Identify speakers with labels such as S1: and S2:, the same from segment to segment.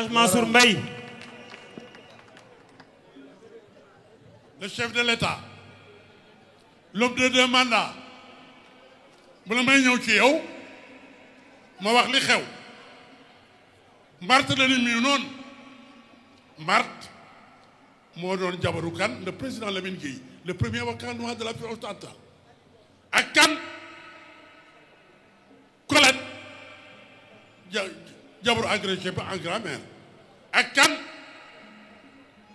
S1: Hadj Mansour Mbaye.
S2: Le chef de l'État, l'homme de 2 mandats, bu la may ñëw ci yow ma wax li xew Marthe la ni mieux noonu Marthe moo doon jabaru kan le président Lamine Gueye le premier avocat noir de l'Afrique occidentale ak kan Colette jabaru agrégé ba en grand-mère ak kan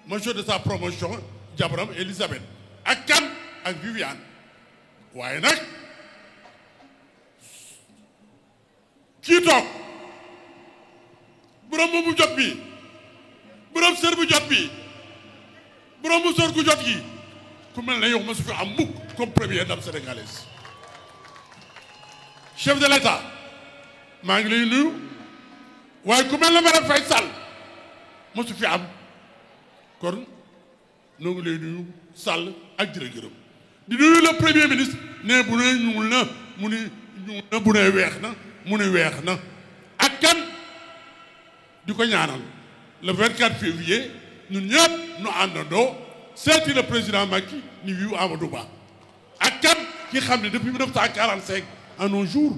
S2: monsieur de sa promotion jabaram Elisabeth ak kan ak Viviane waaye nag kii toog borom bu jot bi borom sër bu jot bi borom bu sër gu jot gi ku mel ne yow ma su fi am mukk comme première dame sénégalaise chef de l'État maa ngi lay nuyu waaye ku mel ne Marème Faye Sall ma su fi am kon noo ngi lay nuyu Sall ak jërëjëf di nuyu le premier ministre ne bu ne ñuul na mu ni ñuul na bu ne weex na mu ni weex na ak kan di ko ñaanal le 24 février ñun ñëpp ñu àndandoo seeti le président Macky ni wiiw Amadou Ba ak kan ki xam ne depuis 1945 à nos jours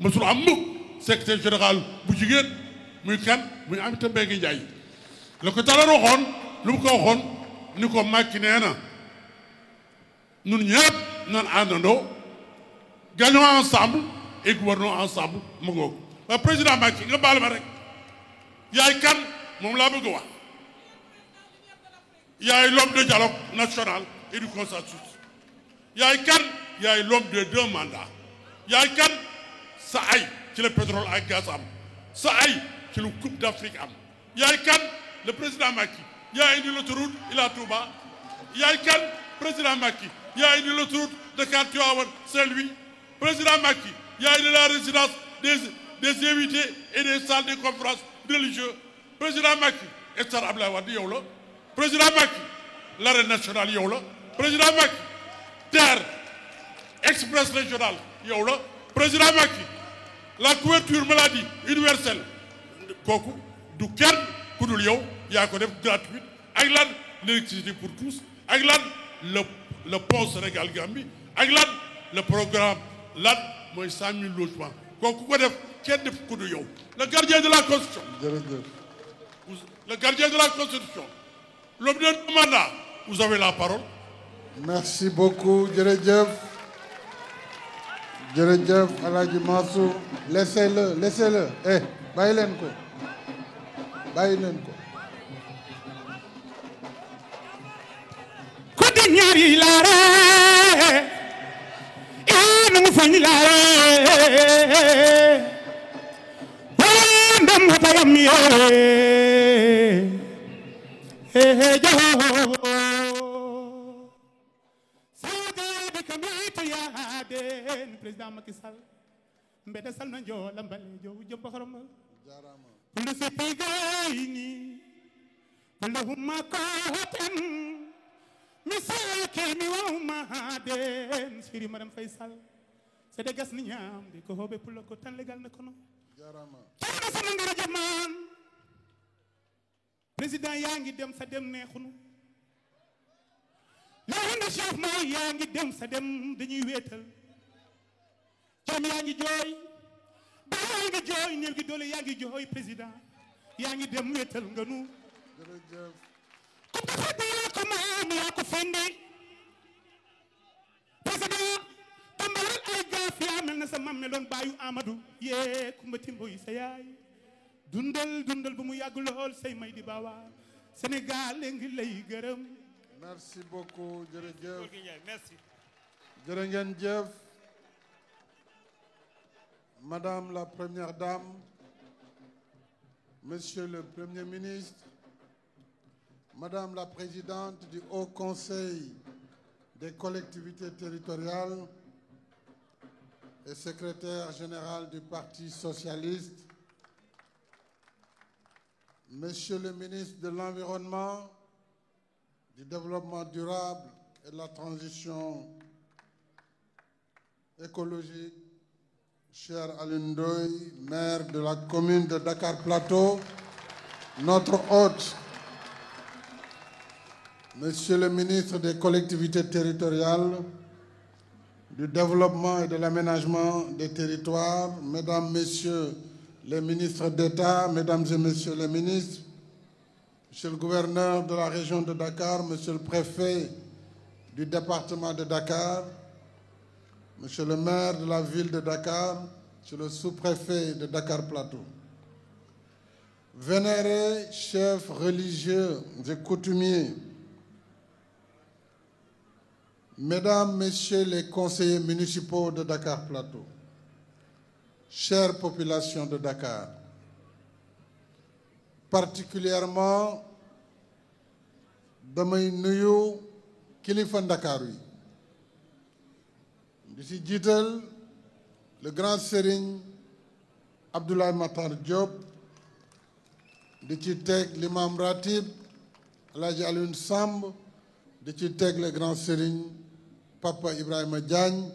S2: mësul am mukk secrétaire général bu jigéen muy kan muy Aminata Mbengue Ndiaye la ko tala waxoon lu mu ko waxoon ni ko Macky nee na ñun ñëpp nan àndandoo gagnons ensemble et gouvernons ensemble ma ngoog waaye président Macky nga baal ma rek yaay kan moom laa bëgg a wax yaay l'homme de dialogue national et du consensus yaay kan yaay l'homme de 2 mandats yaay kan sa ay ci le pétrole ak gaz am sa ay ci le coupe d'Afrique am yaay kan le président Macky yaa indi l'autoroute Ila Touba yaay kan président Macky yaa indi l'autoroute Dakar Tivaouane Saint-Louis président Macky yaa indi la résidence des invités et des salles de conférences religieuses président Macky stade Abdoulaye Wade yow la président Macky l'arène nationale yow la président Macky TER express régional yow la président Macky la couverture maladie universelle kooku du kenn ku dul yow yaa ko def gratuite ak lan l'électricité pour tous ak lan le pont Sénégal Gambie ak lan le programme lan mooy 100 000 logements kooku ko def kenn def ku dul yow le gardien de la constitution. Le gardien de la constitution l'homme de 2 mandats vous avez la parole.
S3: Merci beaucoup jërëjëf jërëjëf Alhaji Mansour laissez-le bàyyi leen ko bàyyi leen ko.
S1: Ku di ñaari laare nu mu fañ laare wala ndam hatayam ye jaho sawde de kamita yaden président Macky Sall mbede sal na njoola mbale jow jëm xorom jarama pour se pegayni Allahumma qahatem misake mi wawma den siri Marème Faye Sall c'est de gas ni ñam de ko hobe pour ko tan legal na kono jarama tan sama ngara jaman président yaa ngi dem sa dem neexunu la handa chef mooy yaa ngi dem sa dem dañuy wéetal cam yaa ngi jooy ba yaa ngi jooy néew gi doole yaa ngi jooy président yaa ngi dem wéetal nga nu
S3: jërëjëf
S1: ku dafa dee ko maam yaa ko fendi président tambalal ay gaaf yaa mel na sa mam meloon baayu Amadou yee kumba timbo yi sa yaay dundal bu mu yàgg lool say may di baawa Sénégal ngi lay gërëm.
S3: merci beaucoup jërëjëf
S1: merci.
S3: jërë ngeen jëf Madame la Première Dame, Monsieur le Premier ministre, Madame la Présidente du Haut Conseil des collectivités territoriales et Secrétaire général du Parti socialiste, Monsieur le ministre de l'Environnement, du Développement durable et de la Transition écologique, cher Alioune Ndoye, maire de la commune de Dakar Plateau, notre hôte, Monsieur le ministre des collectivités territoriales, du développement et de l'aménagement des territoires, Mesdames, Messieurs les ministres d'État, Mesdames et Messieurs les ministres, Monsieur le gouverneur de la région de Dakar, Monsieur le préfet du département de Dakar, Monsieur le maire de la ville de Dakar, Monsieur le sous-préfet de Dakar Plateau, vénérés chefs religieux et coutumiers, Mesdames, Messieurs les conseillers municipaux de Dakar Plateau, chère population de Dakar, particulièrement damay nuyu kilifa Ndakaaru yi di ci jiital le grand Serigne Abdoulaye Matar Diop di ci teg l'imam ratib Alhaji Alioune Samb di ci teg le grand Serigne Papa Ibrahima Diagne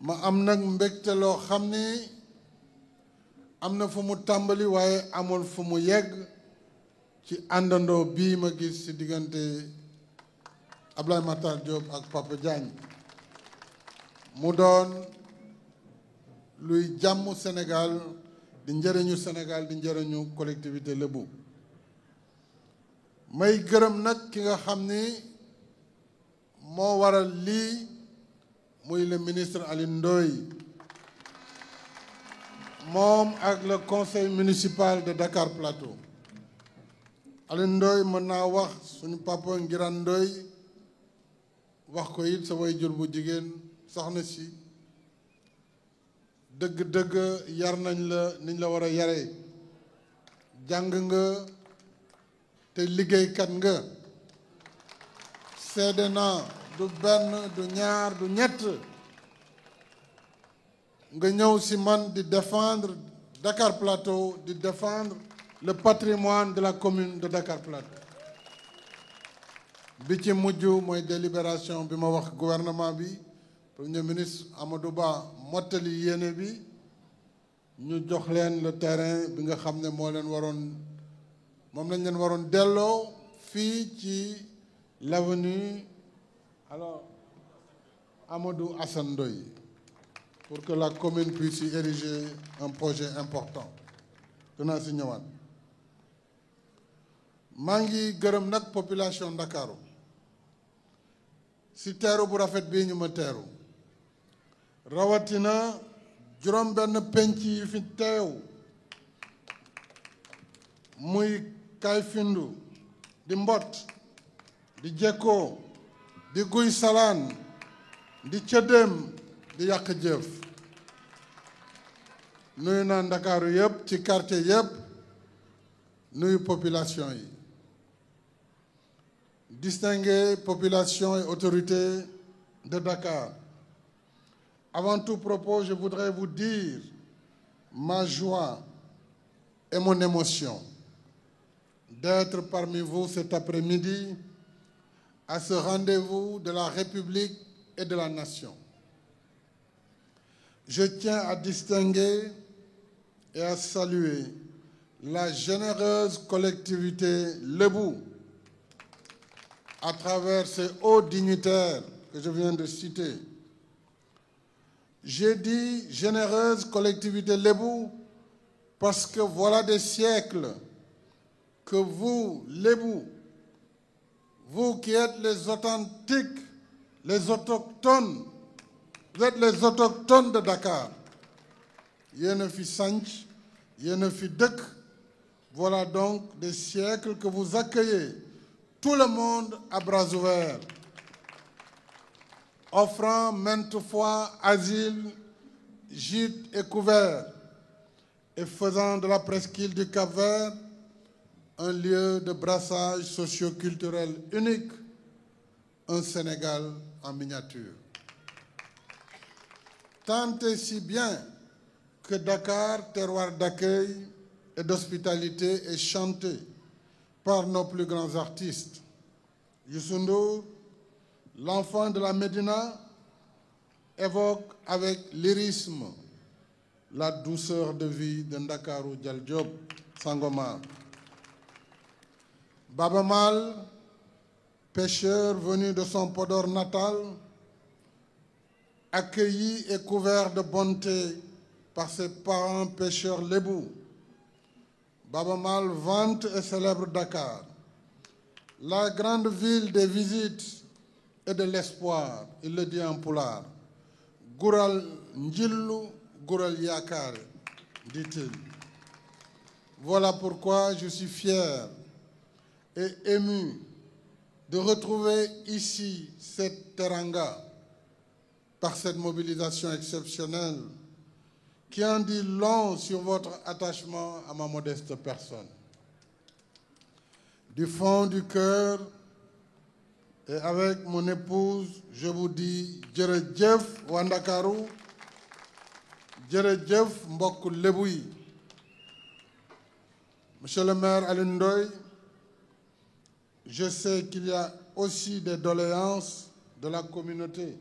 S3: ma am nag mbégte loo xam ni am na fu mu tàmbali waaye amul fu mu yegg ci àndandoo bii ma gis ci diggante Abdoulaye Matar Diop ak Papa Diagne mu doon luy jàmm Sénégal di njëriñu Sénégal di njëriñu collectivité lébu may gërëm nag ki nga xam ni moo waral lii muy le ministre Alioune Ndoye moom ak le conseil municipal de Dakar Plateau Alioune Ndoye mën naa wax suñu papa Ngiraan Ndoye wax ko it sa way jur bu jigéen soxna si dëgg-dëgg yar nañ la niñ la war a yare jàng nga te liggéeykat nga seede naa du benn du ñaar du ñett nga ñëw si man di défendre Dakar Plateau di défendre le patrimoine de la commune de Dakar Plateau bi ci mujj mooy délibération bi ma wax gouvernement bi premier ministre Amadou Ba mottali yéene bi ñu jox leen le terrain bi nga xam ne moom lañ leen waroon delloo fii ci l'avenue alors Amadou Assane Ndoye pour que la commune puisse y ériger un projet important dinaa si ñëwaat maa ngi gërëm nag population Ndakaaru si teeru bu rafet bii ñu ma teeru rawatina juróom benn penc yi fi teew muy Kayfindu di Mbot di Jekkoo di Guy Salaan di Cëddeem di Yàq Jëf nuyu naa Ndakaaru yëpp ci quartier yëpp nuyu population yi distinguée population et autorités de Dakar. Avant tout propos, je voudrais vous dire ma joie et mon émotion d'être parmi vous cet après-midi à ce rendez-vous de la République et de la Nation. Je tiens à distinguer et à saluer la généreuse collectivité lébou à travers ces hauts dignitaires que je viens de citer. J'ai dit généreuse collectivité lébou parce que voilà des siècles que vous, lébou, vous qui êtes les authentiques, les autochtones, vous êtes les autochtones de Dakar. Yéen a fi sanc, yéen a fi dëkk. Voilà donc des siècles que vous accueillez tout le monde à bras ouverts, offrant maintes fois asile, gîte et couvert, et faisant de la presqu'île du Cap-Vert un lieu de brassage socio-culturel unique, un Sénégal en miniature. Tant et si bien que Dakar, terroir d'accueil et d'hospitalité, est chanté par nos plus grands artistes. Youssou Ndour, l'enfant de la Médina, évoque avec lyrisme la douceur de vie de Ndakaaru Dial Diop Sangomar. Baba Mal, pêcheur venu de son Podor natal, accueilli et couvert de bonté par ses parents pêcheurs lébous. Baba Mal vante et célèbre Dakar, la grande ville des visites et de l'espoir, il le dit en pulaar. Goural Njillu, Goural Yakar, dit-il. Voilà pourquoi je suis fier et ému de retrouver ici cette teranga par cette mobilisation exceptionnelle qui en dit long sur votre attachement à ma modeste personne. Du fond du cœur et avec mon épouse, je vous dis jërëjëf waa Ndakaaru, jërëjëf mbokk Lebu yi. Monsieur le maire Alioune Ndoye, je sais qu'il y a aussi des doléances de la communauté.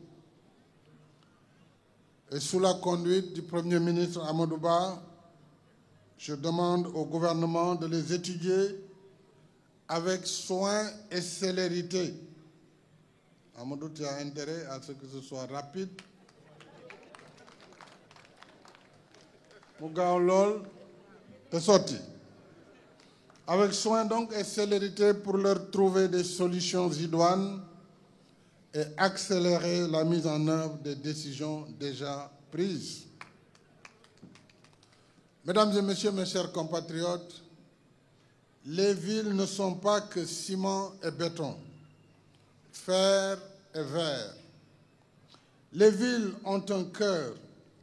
S3: Et sous la conduite du Premier ministre Amadou Ba, je demande au gouvernement de les étudier avec soin et célérité. Amadou, tu as intérêt à ce que ce soit rapide. Mu gaaw lool te sotti. Avec soin donc et célérité pour leur trouver des solutions idoines et accélérer la mise en œuvre des décisions déjà prises. Mesdames et messieurs, mes chers compatriotes, les villes ne sont pas que ciment et béton, fer et verre. Les villes ont un cœur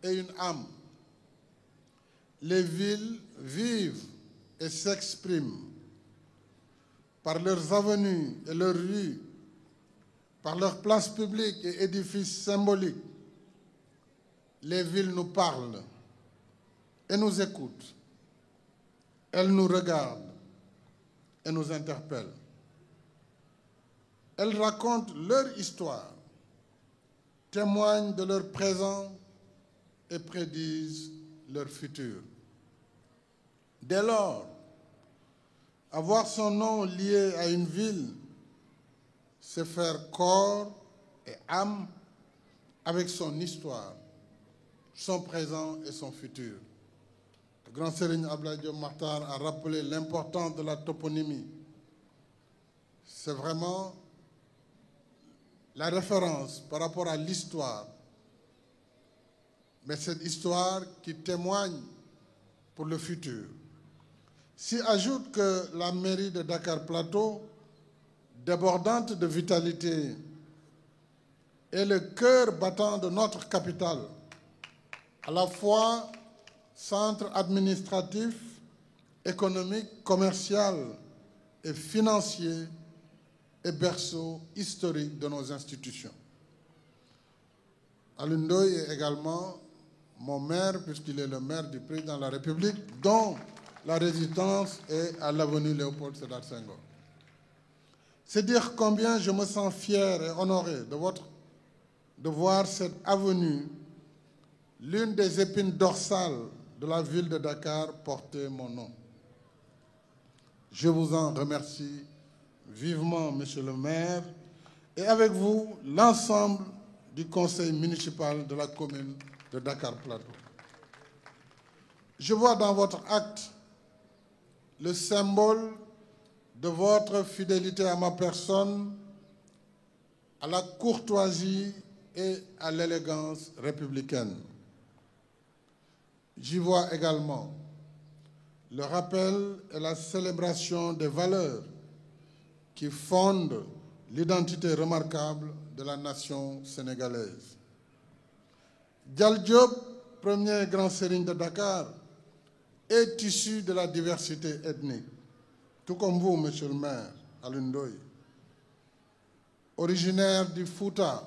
S3: et une âme. Les villes vivent et s'expriment par leurs avenues et leurs rues, par leurs places publiques et édifices symboliques. Les villes nous parlent et nous écoutent. Elles nous regardent et nous interpellent. Elles racontent leur histoire, témoignent de leur présent et prédisent leur futur. Dès lors, avoir son nom lié à une ville, c'est faire corps et âme avec son histoire, son présent et son futur. Le grand Serigne Abdoulaye Diop Makhtar a rappelé l'importance de la toponymie. C'est vraiment la référence par rapport à l'histoire, mais cette histoire qui témoigne pour le futur. S'y ajoute que la mairie de Dakar Plateau, débordante de vitalité, est le cœur battant de notre capitale, à la fois centre administratif, économique, commercial et financier et berceau historique de nos institutions. Alioune Ndoye est également mon maire, puisqu'il est le maire du président de la République, dont la résidence est à l'avenue Léopold Sédar Senghor. C'est dire combien je me sens fier et honoré de voir cette avenue, l'une des épines dorsales de la ville de Dakar, porter mon nom. Je vous en remercie vivement, monsieur le maire, et avec vous, l'ensemble du conseil municipal de la commune de Dakar Plateau. Je vois dans votre acte le symbole de votre fidélité à ma personne, à la courtoisie et à l'élégance républicaine. J'y vois également le rappel et la célébration des valeurs qui fondent l'identité remarquable de la nation sénégalaise. Dial Diop, premier grand serigne de Dakar, est issu de la diversité ethnique, tout comme vous, monsieur le maire Alioune Ndoye. Originaire du Fouta,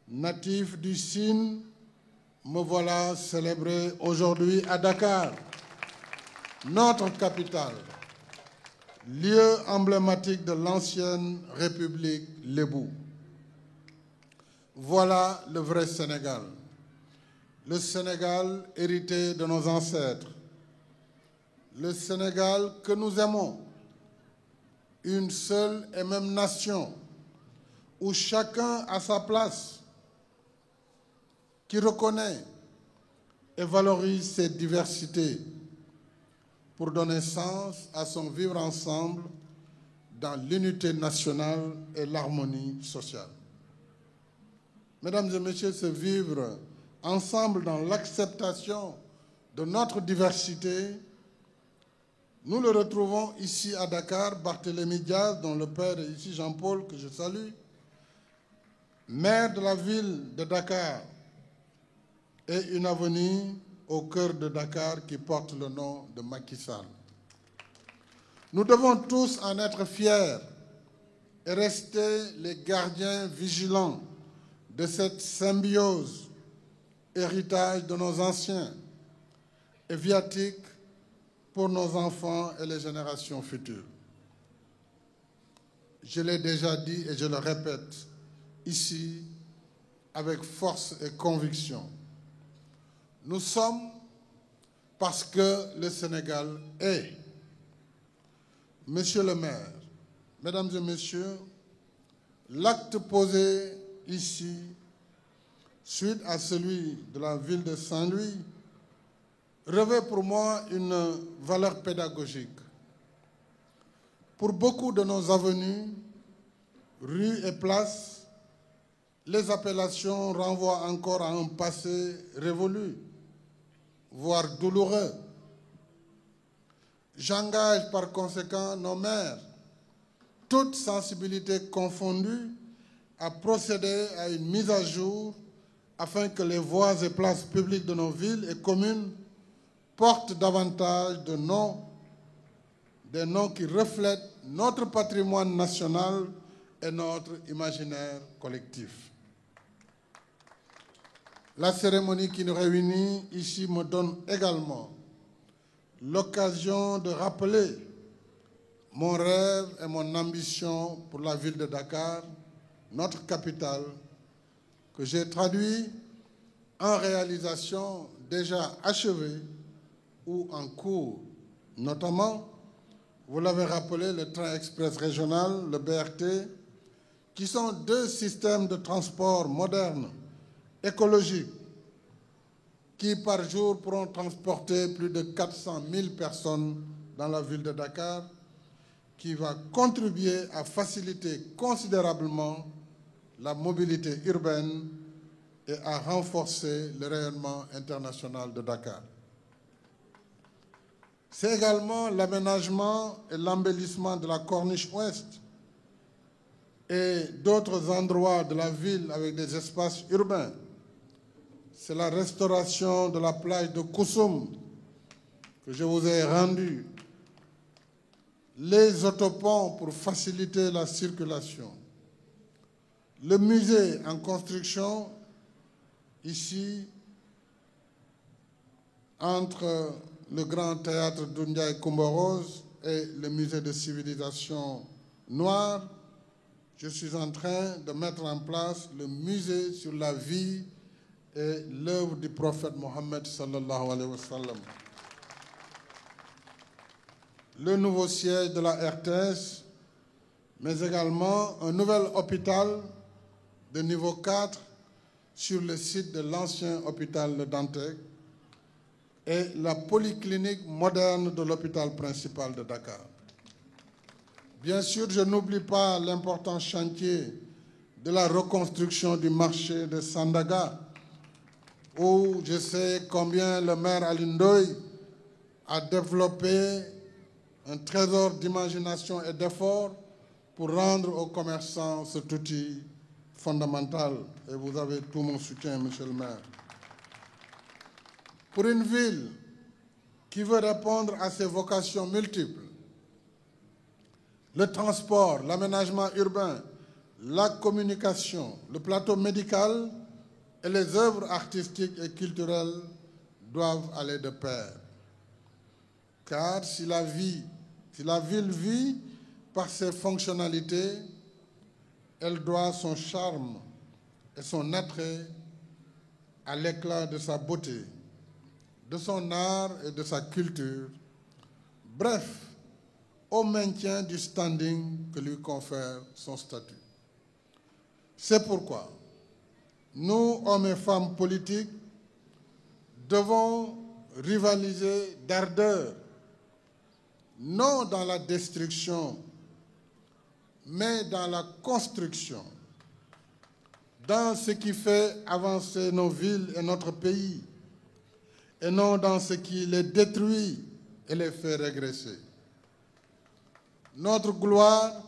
S3: natif du Sine, me voilà célébré aujourd'hui à Dakar, notre capitale, lieu emblématique de l'ancienne République lébou. Voilà le vrai Sénégal. Le Sénégal hérité de nos ancêtres. Le Sénégal que nous aimons. une seule et même nation, où chacun a sa place, qui reconnaît et valorise ses diversités pour donner sens à son vivre ensemble dans l'unité nationale et l'harmonie sociale. Mesdames et messieurs, ce vivre ensemble dans l'acceptation de notre diversité, nous le retrouvons ici à Dakar. Barthélémy Diaz, dont le père est ici, Jean-Paul, que je salue, maire de la ville de Dakar, et une avenue au cœur de Dakar qui porte le nom de Macky Sall. Nous devons tous en être fiers et rester les gardiens vigilants de cette symbiose, héritage de nos anciens et viatique pour nos enfants et les générations futures. Je l'ai déjà dit et je le répète ici avec force et conviction. Nous sommes parce que le Sénégal est. Monsieur le maire, mesdames et messieurs, l'acte posé ici, suite à celui de la ville de Saint-Louis, revêt pour moi une valeur pédagogique. Pour beaucoup de nos avenues, rues et places, les appellations renvoient encore à un passé révolu, voire douloureux. J'engage par conséquent nos maires, toutes sensibilités confondues, à procéder à une mise à jour afin que les voies et places publiques de nos villes et communes portent davantage de noms, des noms qui reflètent notre patrimoine national et notre imaginaire collectif. La cérémonie qui nous réunit ici me donne également l'occasion de rappeler mon rêve et mon ambition pour la ville de Dakar, notre capitale, que j'ai traduit en réalisation déjà achevée ou en cours. Notamment, vous l'avez rappelé, le train express régional, le BRT, qui sont deux systèmes de transport modernes, écologiques, qui par jour pourront transporter plus de 400 000 personnes dans la ville de Dakar, qui va contribuer à faciliter considérablement la mobilité urbaine et à renforcer le rayonnement international de Dakar. C'est également l'aménagement et l'embellissement de la corniche ouest et d'autres endroits de la ville avec des espaces urbains. C'est la restauration de la plage de Koussoum que je vous ai rendue. Les autoponts pour faciliter la circulation. Le musée en construction, ici, entre le grand théâtre Doundiaye Coumba Rose et le musée de civilisation noire, je suis en train de mettre en place le musée sur la vie et l'œuvre du prophète Mohammed sallallahu alayhi wa sallam. Le nouveau siège de la RTS, mais également un nouvel hôpital de niveau 4 sur le site de l'ancien hôpital de Dantec et la polyclinique moderne de l'hôpital principal de Dakar. Bien sûr, je n'oublie pas l'important chantier de la reconstruction du marché de Sandaga, où je sais combien le maire Alioune Ndoye a développé un trésor d'imagination et d'effort pour rendre aux commerçants cet outil fondamental. Et vous avez tout mon soutien, monsieur le maire. Pour une ville qui veut répondre à ses vocations multiples, le transport, l'aménagement urbain, la communication, le plateau médical et les œuvres artistiques et culturelles doivent aller de pair. Car si la ville vit par ses fonctionnalités, elle doit son charme et son attrait à l'éclat de sa beauté, de son art et de sa culture. Bref, au maintien du standing que lui confère son statut. C'est pourquoi nous, hommes et femmes politiques, devons rivaliser d'ardeur, non dans la destruction, mais dans la construction, dans ce qui fait avancer nos villes et notre pays, et non dans ce qui les détruit et les fait régresser. Notre gloire,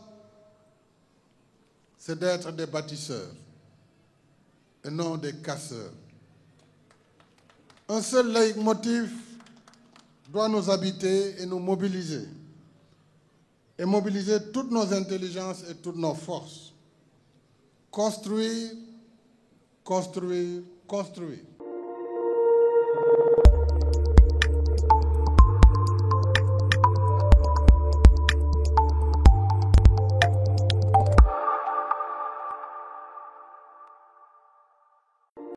S3: c'est d'être des bâtisseurs et non des casseurs. Un seul leitmotiv doit nous habiter et nous mobiliser, et mobiliser toutes nos intelligences et toutes nos forces. Construire, construire, construire.